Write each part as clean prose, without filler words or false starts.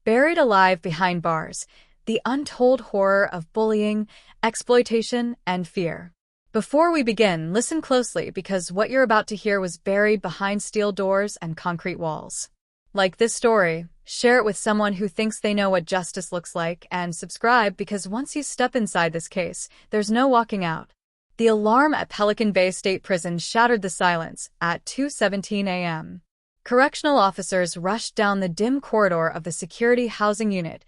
Buried alive behind bars, the untold horror of bullying, exploitation, and fear. Before we begin, listen closely because what you're about to hear was buried behind steel doors and concrete walls. Like this story, share it with someone who thinks they know what justice looks like, and subscribe because once you step inside this case, there's no walking out. The alarm at Pelican Bay State Prison shattered the silence at 2:17 a.m. Correctional officers rushed down the dim corridor of the security housing unit,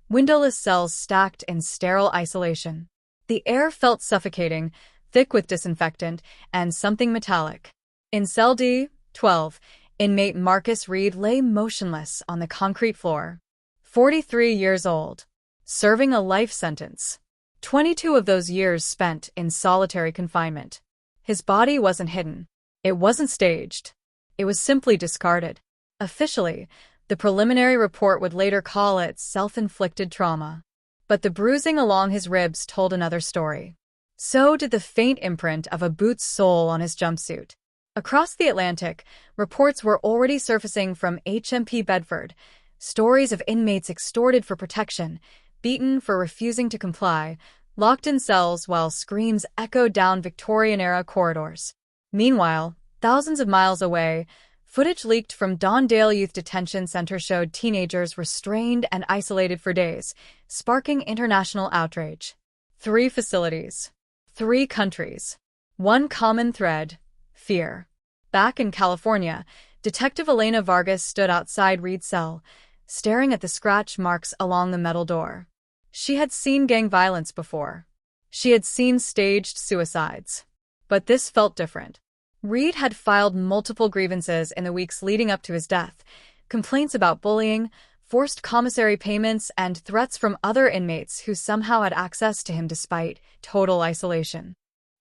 windowless cells stacked in sterile isolation. The air felt suffocating, thick with disinfectant and something metallic. In cell D-12, inmate Marcus Reed lay motionless on the concrete floor. 43 years old, serving a life sentence. 22 of those years spent in solitary confinement. His body wasn't hidden. It wasn't staged. It was simply discarded. Officially, the preliminary report would later call it self-inflicted trauma. But the bruising along his ribs told another story. So did the faint imprint of a boot's sole on his jumpsuit. Across the Atlantic, reports were already surfacing from HMP Bedford, stories of inmates extorted for protection, beaten for refusing to comply, locked in cells while screams echoed down Victorian-era corridors. Meanwhile, thousands of miles away, footage leaked from Dawndale Youth Detention Center showed teenagers restrained and isolated for days, sparking international outrage. 3 facilities. 3 countries. One common thread: fear. Back in California, Detective Elena Vargas stood outside Reed's cell, staring at the scratch marks along the metal door. She had seen gang violence before. She had seen staged suicides. But this felt different. Reed had filed multiple grievances in the weeks leading up to his death, complaints about bullying, forced commissary payments, and threats from other inmates who somehow had access to him despite total isolation.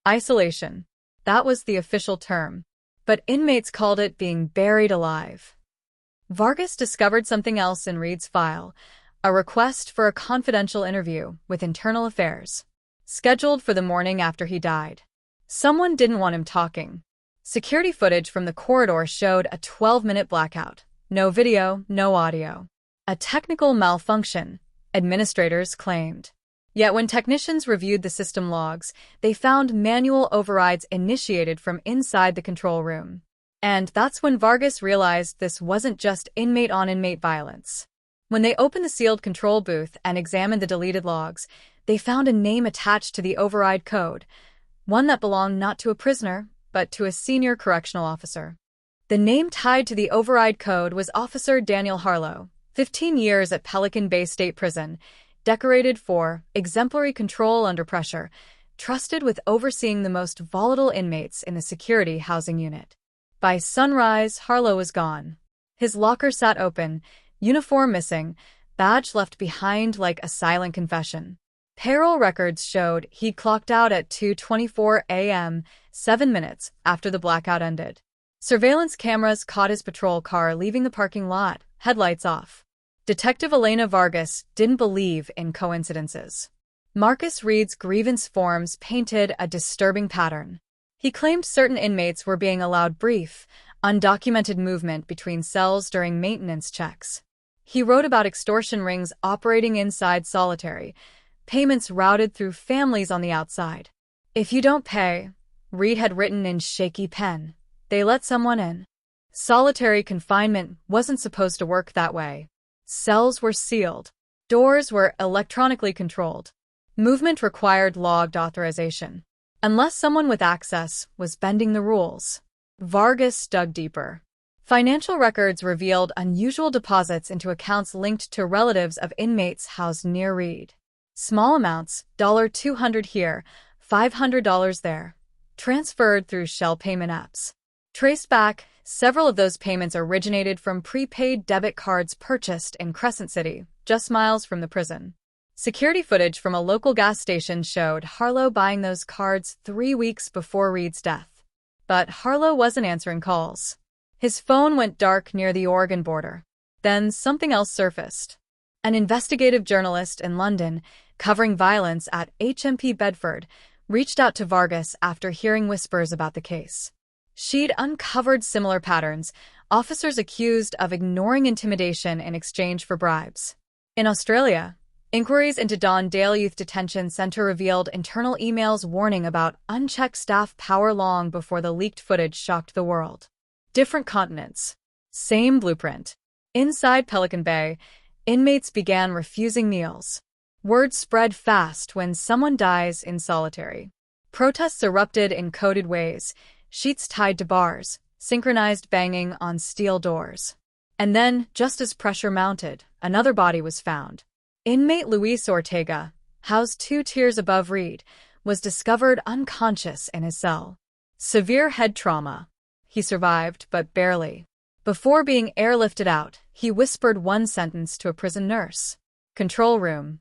Isolation. That was the official term, but inmates called it being buried alive. Vargas discovered something else in Reed's file, a request for a confidential interview with Internal Affairs, scheduled for the morning after he died. Someone didn't want him talking. Security footage from the corridor showed a 12-minute blackout. No video, no audio. A technical malfunction, administrators claimed. Yet when technicians reviewed the system logs, they found manual overrides initiated from inside the control room. And that's when Vargas realized this wasn't just inmate-on-inmate violence. When they opened the sealed control booth and examined the deleted logs, they found a name attached to the override code, one that belonged not to a prisoner, but to a senior correctional officer. The name tied to the override code was Officer Daniel Harlow, 15 years at Pelican Bay State Prison, decorated for exemplary control under pressure, trusted with overseeing the most volatile inmates in the security housing unit. By sunrise, Harlow was gone. His locker sat open, uniform missing, badge left behind like a silent confession. Payroll records showed he'd clocked out at 2:24 a.m., 7 minutes after the blackout ended. Surveillance cameras caught his patrol car leaving the parking lot, headlights off. Detective Elena Vargas didn't believe in coincidences. Marcus Reed's grievance forms painted a disturbing pattern. He claimed certain inmates were being allowed brief, undocumented movement between cells during maintenance checks. He wrote about extortion rings operating inside solitary, payments routed through families on the outside. If you don't pay, Reed had written in shaky pen, they let someone in. Solitary confinement wasn't supposed to work that way. Cells were sealed. Doors were electronically controlled. Movement required logged authorization. Unless someone with access was bending the rules. Vargas dug deeper. Financial records revealed unusual deposits into accounts linked to relatives of inmates housed near Reed. Small amounts, $200 here, $500 there, transferred through shell payment apps. Traced back, several of those payments originated from prepaid debit cards purchased in Crescent City, just miles from the prison. Security footage from a local gas station showed Harlow buying those cards 3 weeks before Reed's death. But Harlow wasn't answering calls. His phone went dark near the Oregon border. Then something else surfaced. An investigative journalist in London, covering violence at HMP Bedford, reached out to Vargas after hearing whispers about the case. She'd uncovered similar patterns, officers accused of ignoring intimidation in exchange for bribes. In Australia, inquiries into Dale Youth Detention Centre revealed internal emails warning about unchecked staff power long before the leaked footage shocked the world. Different continents. Same blueprint. Inside Pelican Bay, inmates began refusing meals. Word spread fast when someone dies in solitary. Protests erupted in coded ways, sheets tied to bars, synchronized banging on steel doors. And then, just as pressure mounted, another body was found. Inmate Luis Ortega, housed 2 tiers above Reed, was discovered unconscious in his cell. Severe head trauma. He survived, but barely. Before being airlifted out, he whispered one sentence to a prison nurse. Control room.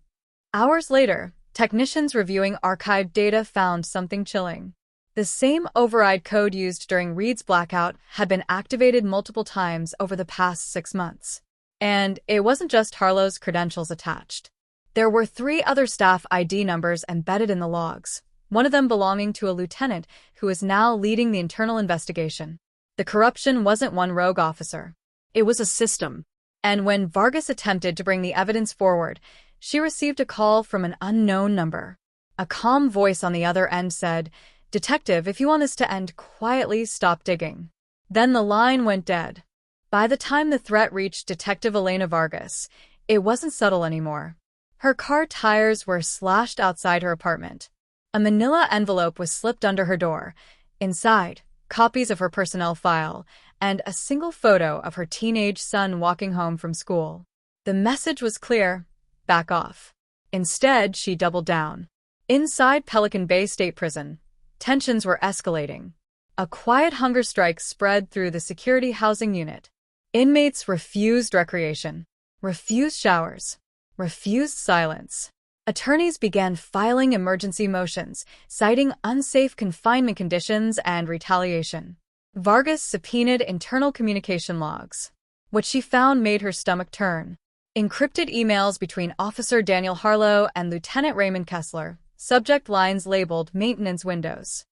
Hours later, technicians reviewing archived data found something chilling. The same override code used during Reed's blackout had been activated multiple times over the past 6 months. And it wasn't just Harlow's credentials attached. There were 3 other staff ID numbers embedded in the logs, one of them belonging to a lieutenant who is now leading the internal investigation. The corruption wasn't one rogue officer. It was a system. And when Vargas attempted to bring the evidence forward, she received a call from an unknown number. A calm voice on the other end said, "Detective, if you want this to end quietly, stop digging." Then the line went dead. By the time the threat reached Detective Elena Vargas, it wasn't subtle anymore. Her car tires were slashed outside her apartment. A manila envelope was slipped under her door. Inside, copies of her personnel file, and a single photo of her teenage son walking home from school. The message was clear: back off. Instead, she doubled down. Inside Pelican Bay State Prison, tensions were escalating. A quiet hunger strike spread through the security housing unit. Inmates refused recreation, refused showers, refused silence. Attorneys began filing emergency motions, citing unsafe confinement conditions and retaliation. Vargas subpoenaed internal communication logs. What she found made her stomach turn. Encrypted emails between Officer Daniel Harlow and Lieutenant Raymond Kessler, subject lines labeled maintenance windows.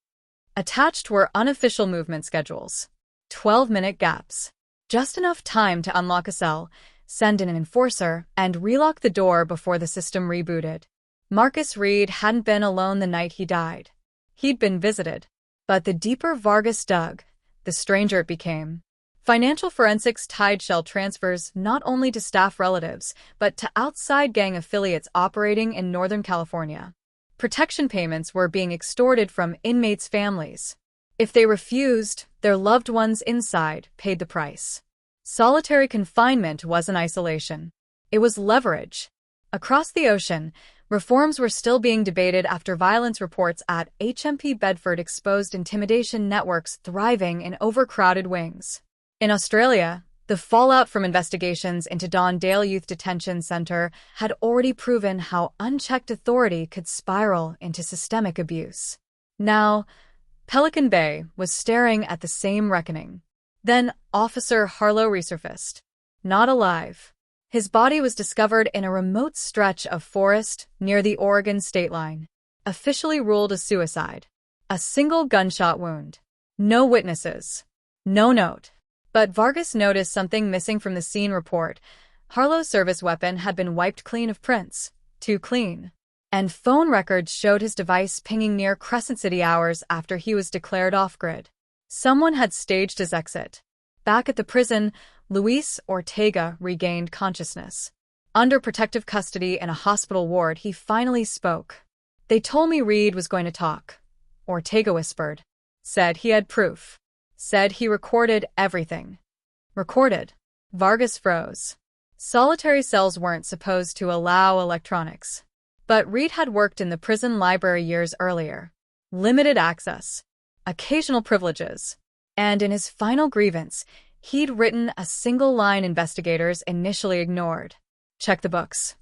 Attached were unofficial movement schedules. 12-minute gaps. Just enough time to unlock a cell, send in an enforcer, and relock the door before the system rebooted. Marcus Reed hadn't been alone the night he died. He'd been visited. But the deeper Vargas dug, the stranger it became. Financial forensics tied shell transfers not only to staff relatives, but to outside gang affiliates operating in Northern California. Protection payments were being extorted from inmates' families. If they refused, their loved ones inside paid the price. Solitary confinement wasn't isolation. It was leverage. Across the ocean, reforms were still being debated after violence reports at HMP Bedford exposed intimidation networks thriving in overcrowded wings. In Australia, the fallout from investigations into Dale Youth Detention Centre had already proven how unchecked authority could spiral into systemic abuse. Now, Pelican Bay was staring at the same reckoning. Then Officer Harlow resurfaced. Not alive. His body was discovered in a remote stretch of forest near the Oregon state line. Officially ruled a suicide. A single gunshot wound. No witnesses. No note. But Vargas noticed something missing from the scene report. Harlow's service weapon had been wiped clean of prints. Too clean. And phone records showed his device pinging near Crescent City hours after he was declared off-grid. Someone had staged his exit. Back at the prison, Luis Ortega regained consciousness. Under protective custody in a hospital ward, he finally spoke. "They told me Reed was going to talk," Ortega whispered. Said he had proof. Said he recorded everything. Recorded. Vargas froze. Solitary cells weren't supposed to allow electronics. But Reed had worked in the prison library years earlier. Limited access. Occasional privileges. And in his final grievance, he'd written a single line investigators initially ignored. Check the books.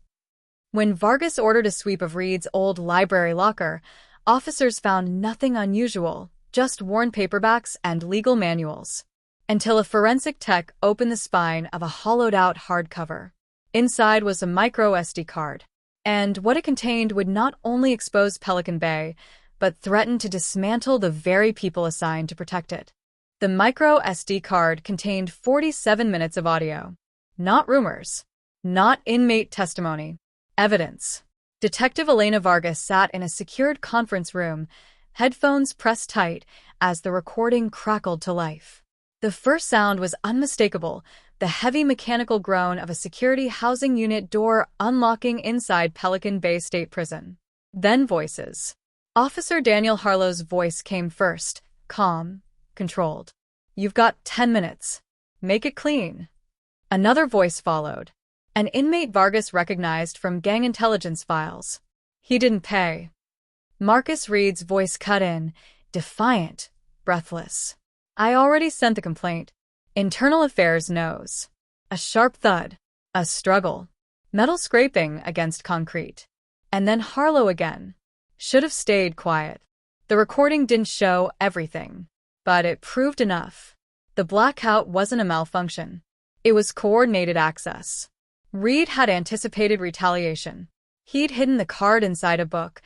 When Vargas ordered a sweep of Reed's old library locker, officers found nothing unusual, just worn paperbacks and legal manuals. Until a forensic tech opened the spine of a hollowed-out hardcover. Inside was a micro SD card. And what it contained would not only expose Pelican Bay, but threaten to dismantle the very people assigned to protect it. The micro SD card contained 47 minutes of audio. Not rumors. Not inmate testimony. Evidence. Detective Elena Vargas sat in a secured conference room, headphones pressed tight as the recording crackled to life. The first sound was unmistakable, the heavy mechanical groan of a security housing unit door unlocking inside Pelican Bay State Prison. Then voices. Officer Daniel Harlow's voice came first, calm, controlled. "You've got 10 minutes. Make it clean." Another voice followed. An inmate Vargas recognized from gang intelligence files. "He didn't pay." Marcus Reed's voice cut in, defiant, breathless. "I already sent the complaint. Internal Affairs knows." A sharp thud. A struggle. Metal scraping against concrete. And then Harlow again. "Should have stayed quiet." The recording didn't show everything, but it proved enough. The blackout wasn't a malfunction. It was coordinated access. Reed had anticipated retaliation. He'd hidden the card inside a book,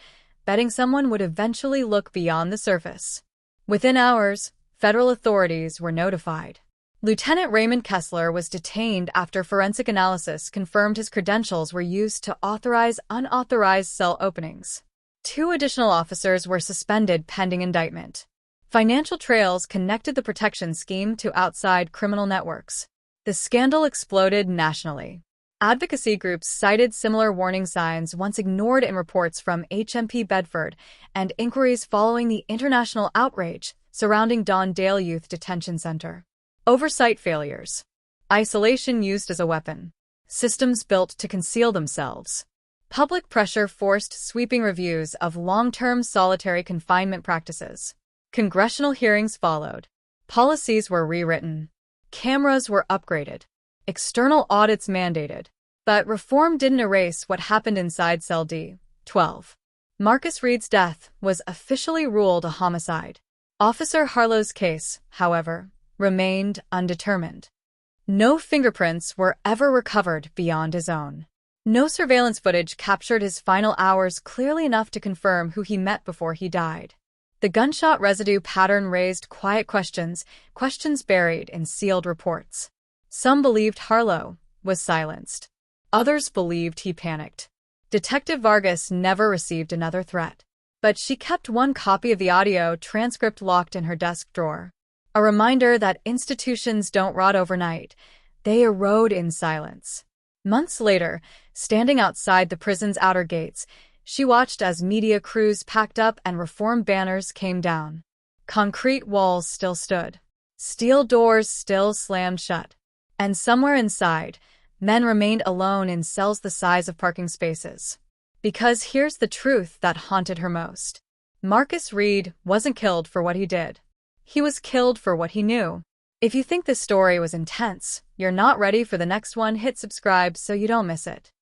betting someone would eventually look beyond the surface. Within hours, federal authorities were notified. Lieutenant Raymond Kessler was detained after forensic analysis confirmed his credentials were used to authorize unauthorized cell openings. 2 additional officers were suspended pending indictment. Financial trails connected the protection scheme to outside criminal networks. The scandal exploded nationally. Advocacy groups cited similar warning signs once ignored in reports from HMP Bedford and inquiries following the international outrage surrounding Don Dale Youth Detention Center. Oversight failures. Isolation used as a weapon. Systems built to conceal themselves. Public pressure forced sweeping reviews of long-term solitary confinement practices. Congressional hearings followed. Policies were rewritten. Cameras were upgraded. External audits mandated. But reform didn't erase what happened inside Cell D-12. Marcus Reed's death was officially ruled a homicide. Officer Harlow's case, however, remained undetermined. No fingerprints were ever recovered beyond his own. No surveillance footage captured his final hours clearly enough to confirm who he met before he died. The gunshot residue pattern raised quiet questions, questions buried in sealed reports. Some believed Harlow was silenced. Others believed he panicked. Detective Vargas never received another threat, but she kept one copy of the audio transcript locked in her desk drawer. A reminder that institutions don't rot overnight, they erode in silence. Months later, standing outside the prison's outer gates, she watched as media crews packed up and reform banners came down. Concrete walls still stood. Steel doors still slammed shut. And somewhere inside, men remained alone in cells the size of parking spaces. Because here's the truth that haunted her most. Marcus Reed wasn't killed for what he did. He was killed for what he knew. If you think this story was intense, you're not ready for the next one, hit subscribe so you don't miss it.